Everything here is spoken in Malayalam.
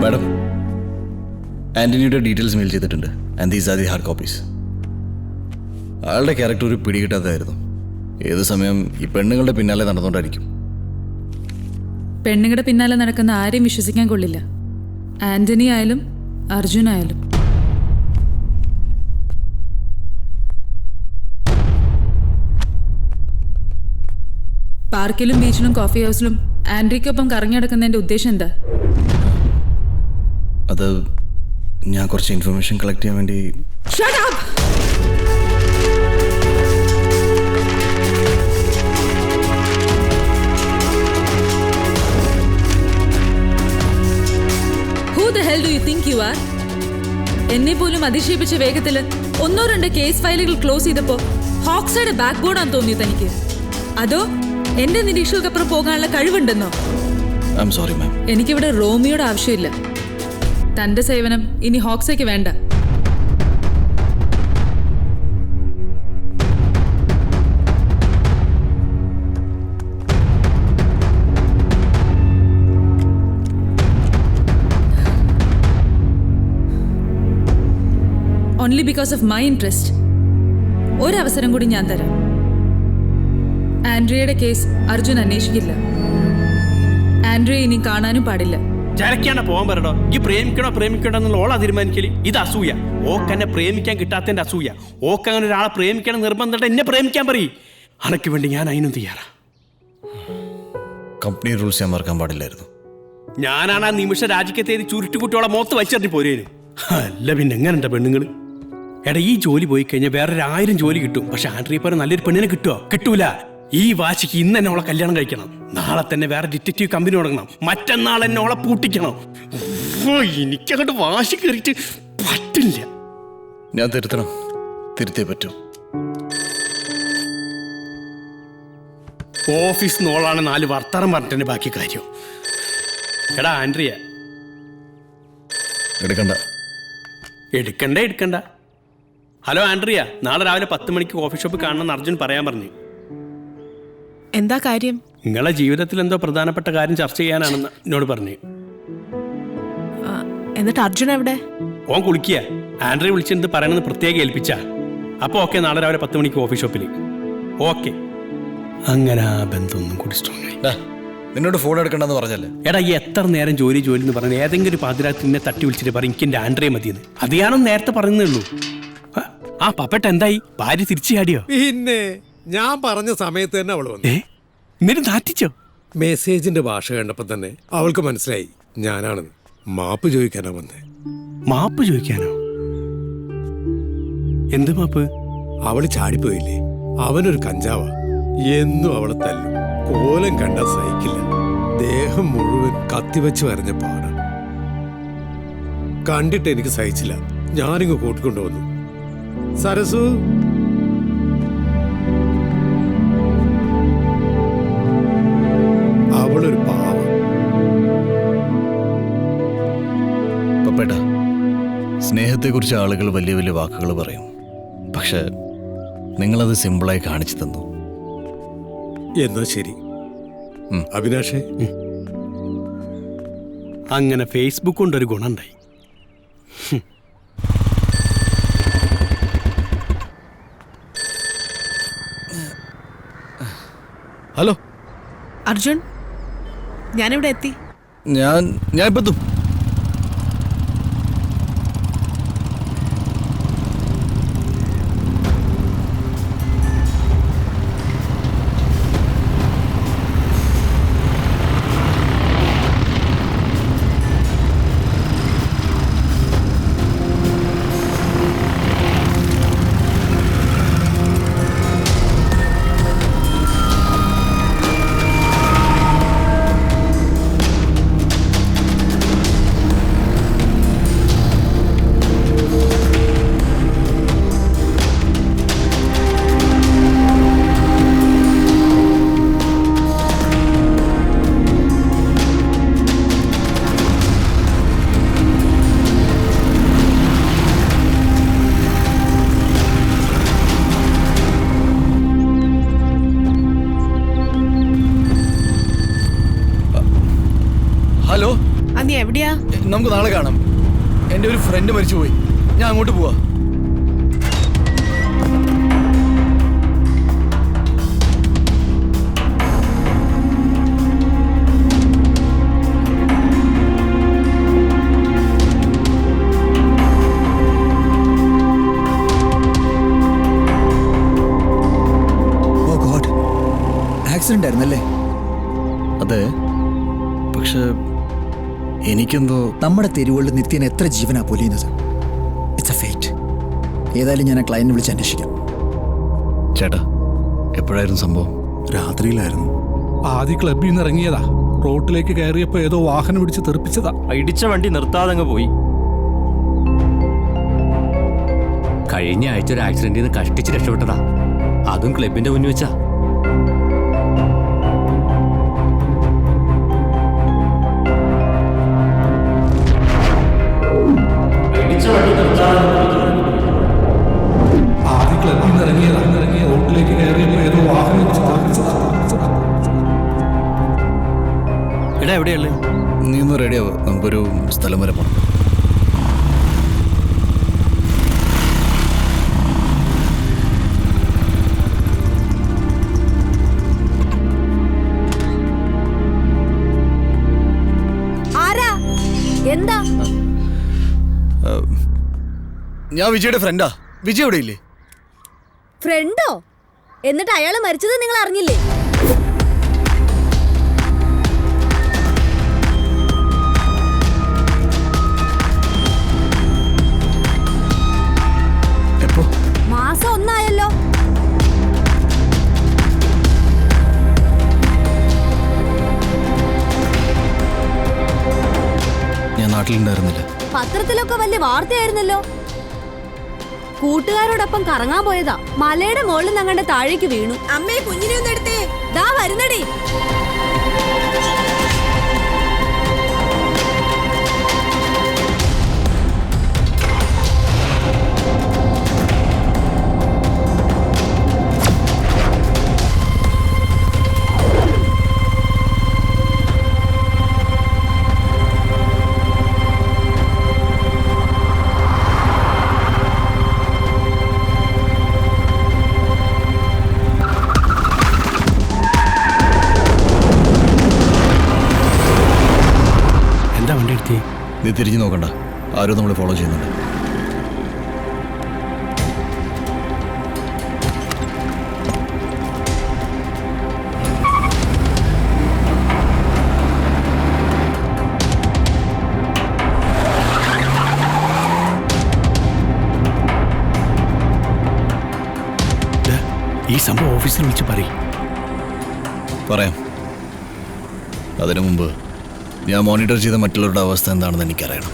മാഡം, ആൻ്റണിയുടെ ഡീറ്റെയിൽസ് മെയിൽ ചെയ്തിട്ടുണ്ട്. And these are the hard copies. അയാളുടെ ക്യാരക്ടർ ഒരു പിടികിട്ടാത്തതായിരുന്നു. ഏത് സമയം ഈ പെണ്ണുങ്ങളുടെ പിന്നാലെ നടന്നുകൊണ്ടായിരിക്കും. പെണ്ണുങ്ങളുടെ പിന്നാലെ നടക്കുന്ന ആരെയും വിശ്വസിക്കാൻ കൊള്ളില്ല. ആന്റണി ആയാലും അർജുൻ ആയാലും. പാർക്കിലും ബീച്ചിലും കോഫി ഹൗസിലും ആൻഡ്രിക്കൊപ്പം കറങ്ങി നടക്കുന്നതിന്റെ ഉദ്ദേശം എന്താ? അത് ഞാൻ കുറച്ച് ഇൻഫർമേഷൻ കളക്ട് ചെയ്യാൻ വേണ്ടി. Shut up! Who the hell do you think you are? എന്നെ പോലും അതിശയിപ്പിച്ച വേഗത്തില് 1-2 കേസ് ഫയലുകൾ ക്ലോസ് ചെയ്തപ്പോ ഹോക്സൈഡ് ബാക്ക് ബോർഡ് ആണെന്ന് തോന്നി തനിക്ക്? അതോ എന്റെ നിരീക്ഷകപ്പുറം പോകാനുള്ള കഴിവുണ്ടെന്നോ? I am sorry ma'am. എനിക്കിവിടെ റോമിയോട് ആവശ്യമില്ല. തന്റെ സേവനം ഇനി ഹോക്സയ്ക്ക് വേണ്ട. Only because of my interest ഒരവസരം കൂടി ഞാൻ തരാം. ആൻഡ്രിയയുടെ കേസ് അർജുൻ അന്വേഷിക്കില്ല. ആൻഡ്രിയ ഇനി കാണാനും പാടില്ല. ചരക്കാണ് പോകാൻ പറയണോ? ഈ പ്രേമിക്കണോ എന്നുള്ള ഓളാ തീരുമാനിക്കല്. ഇത് അസൂയ. ഓക്കെന്നെ പ്രേമിക്കാൻ കിട്ടാത്തതിന്റെ അസൂയ. ഓക്ക് അങ്ങനെ ഒരാളെ പ്രേമിക്കണം നിർബന്ധം എന്നെ പ്രേമിക്കാൻ പറയും. അനക്ക് വേണ്ടി ഞാൻ അതിനും തയ്യാറാ. കമ്പനി റൂൾസ് ഞാൻ മറക്കാൻ പാടില്ലായിരുന്നു. ഞാനാണ് ആ നിമിഷ രാജിക്കത്തേരി ചുരുട്ടുകുട്ടിയോളെ മോത്ത് വലിച്ചെറിഞ്ഞ് പോരേനും. അല്ല പിന്നെ എങ്ങനെയുണ്ട പെണ്ണുങ്ങള്? എടാ, ഈ ജോലി പോയി കഴിഞ്ഞാൽ വേറെ 1000 ജോലി കിട്ടും. പക്ഷെ ആൻഡ്രിയെ പോലെ നല്ലൊരു പെണ്ണിനെ കിട്ടുമോ? കിട്ടൂല. ഈ വാശിക്ക് ഇന്ന് തന്നെ അവളെ കല്യാണം കഴിക്കണം. നാളെ തന്നെ വേറെ ഡിറ്റക്റ്റീവ് കമ്പനി തുടങ്ങണം. മറ്റന്നാൾ എന്നെ അവളെ പൂട്ടിക്കണം. എനിക്കങ്ങോട്ട് വാശി കയറിയിട്ട് പറ്റില്ല. ഞാൻ തിരുത്തണം. തിരുത്തേ പറ്റൂ. ഓഫീസ് നോളാണ് 4 വർത്തമാനം പറഞ്ഞിട്ട് ബാക്കി കാര്യം. എടാ ആൻഡ്രിയ, എടുക്കണ്ട. ഹലോ ആൻഡ്രിയ, നാളെ രാവിലെ 10 മണിക്ക് കോഫി ഷോപ്പ് കാണണമെന്ന് അർജുൻ പറയാൻ പറഞ്ഞു. എന്താ കാര്യം? നിങ്ങളെ ജീവിതത്തിൽ എന്തോ പ്രധാനപ്പെട്ട കാര്യം ചർച്ച ചെയ്യാനാണെന്ന് എന്നോട് പറഞ്ഞു. എന്നിട്ട് അർജുൻ എവിടെ? ഓൻ കുളിക്കുക. ആൻഡ്രിയ വിളിച്ചെന്ത് പറയണമെന്ന് പ്രത്യേകം ഏൽപ്പിച്ച. അപ്പൊ ഓക്കെ, നാളെ രാവിലെ 10 മണിക്ക് കോഫി ഷോപ്പിൽ. ഓക്കെ. അങ്ങനെ ആ ബന്ധമൊന്നും കൂടി സ്ട്രോങ് ആയി. നിന്നോട് ഫോൺ എടുക്കണ്ടെന്ന് പറഞ്ഞല്ലേ? എടാ, ഈ എത്ര നേരം ജോലി എന്ന് പറഞ്ഞാൽ ഏതെങ്കിലും ഒരു പാതിരാത്രി നിന്നെ തട്ടി വിളിച്ചിട്ട് പറയും എനിക്ക് എൻ്റെ ആൻഡ്രിയ മതിയെന്ന്. അത് ഞാനൊന്നും നേരത്തെ പറയുന്നേ ഉള്ളൂ. ആ പപ്പട്ട എന്തായി? ഭാര്യ തിരിച്ചു ചാടിയോ? പിന്നെ ഞാൻ പറഞ്ഞ സമയത്ത് തന്നെ അവള് വന്നു. എന്നിട്ട് നാറ്റിച്ചോ? മെസ്സേജിന്റെ ഭാഷ കണ്ടപ്പോ തന്നെ അവൾക്ക് മനസ്സിലായി ഞാനാണെന്ന്. മാപ്പ് ചോദിക്കാനാ വന്നേ. മാപ്പ് ചോദിക്കാനോ? എന്ത് മാപ്പ്? അവള് ചാടിപ്പോയില്ലേ, അവനൊരു കഞ്ചാവാ. എന്നും അവളെ തല്ലും. കോലം കണ്ട സഹിക്കില്ല. ദേഹം മുഴുവൻ കത്തിവെച്ച് വരഞ്ഞ പാട കണ്ടിട്ട് എനിക്ക് സഹിച്ചില്ല. ഞാനിങ്ങ് കൂട്ടിക്കൊണ്ടുവന്നു. സരസു, അവളൊരു പാവം. പപ്പേട്ട, സ്നേഹത്തെക്കുറിച്ച് ആളുകൾ വലിയ വലിയ വാക്കുകൾ പറയും. പക്ഷെ നിങ്ങളത് സിമ്പിളായി കാണിച്ചു തന്നു. എന്നാ ശരി അവിനാഷേ. അങ്ങനെ ഫേസ്ബുക്ക് കൊണ്ടൊരു ഗുണമുണ്ടായി. ഹലോ അർജുൻ, ഞാനിവിടെ എത്തി. ഞാൻ ഇപ്പം എത്തും. നീ എവിടെയാ? നമുക്ക് നാളെ കാണാം. എൻ്റെ ഒരു ഫ്രണ്ട് മരിച്ചുപോയി. ഞാൻ അങ്ങോട്ട് പോവാ. ഓ ഗോഡ്, ആക്സിഡന്റ് ആയിരുന്നല്ലേ? അതെ, പക്ഷെ എനിക്കെന്തോ നമ്മുടെ തെരുവുകളിൽ നിത്യേന എത്ര ജീവനാ പൊലിയുന്നത്. It's a fate. ഏതായാലും ഞാൻ ആ ക്ലയന്റിനെ വിളിച്ച് അന്വേഷിക്കാം. ചേട്ടാ, എപ്പോഴായിരുന്നു സംഭവം? രാത്രിയിലായിരുന്നു. ആദ്യ ക്ലബിൽ നിന്ന് ഇറങ്ങിയതാ. റോട്ടിലേക്ക് കയറിയപ്പോ ഏതോ വാഹനം പിടിച്ച് തെറിപ്പിച്ചതാ. ഇടിച്ച വണ്ടി നിർത്താതങ്ങ് പോയി. കഴിഞ്ഞ ആഴ്ച ഒരു ആക്സിഡന്റിൽ നിന്ന് കഷ്ടിച്ച് രക്ഷപ്പെട്ടതാ. അതും ക്ലബിന്റെ മുന്നിൽ വെച്ചാ. ആദ്യ ക്ലബിൽ നിന്ന് ഇറങ്ങിയതാ. റോട്ടിലേക്ക് കയറിയപ്പോ ഏതോ വാഹനം പിടിച്ച് തെറിപ്പിച്ചതാ. എടാ എവിടെയല്ലേ? നീ ഒന്ന് റെഡിയാവും, നമുക്കൊരു സ്ഥലം വരെ പോകണം. ആരാ? എന്താ? ഞാൻ വിജയുടെ ഫ്രണ്ടാ. വിജയ് എവിടെ ഇല്ലേ? ഫ്രണ്ടോ? എന്നിട്ട് അയാള് മരിച്ചത് നിങ്ങൾ അറിഞ്ഞില്ലേ? എപ്പോ? മാസം 1 ആയല്ലോ. ഞാൻ നാട്ടിലുണ്ടായിരുന്നില്ല. പത്രത്തിലൊക്കെ വലിയ വാർത്തയായിരുന്നല്ലോ. കൂട്ടുകാരോടൊപ്പം കറങ്ങാൻ പോയതാ. മലയുടെ മുകളിൽ ഞങ്ങളുടെ താഴേക്ക് വീണു. അമ്മേ, കുഞ്ഞിനെ ഒന്ന് എടുത്തേ. ദാ വരുന്നടി. എന്താ വണ്ടി എടുത്തേ? നീ തിരിഞ്ഞു നോക്കണ്ട, ആരും നമ്മളെ ഫോളോ ചെയ്യുന്നുണ്ട്. ഈ സംഭവം ഓഫീസിൽ വിളിച്ച് പറയാം. അതിനു മുമ്പ് ഞാൻ മോണിറ്റർ ചെയ്ത മറ്റുള്ളവരുടെ അവസ്ഥ എന്താണെന്ന് എനിക്കറിയണം.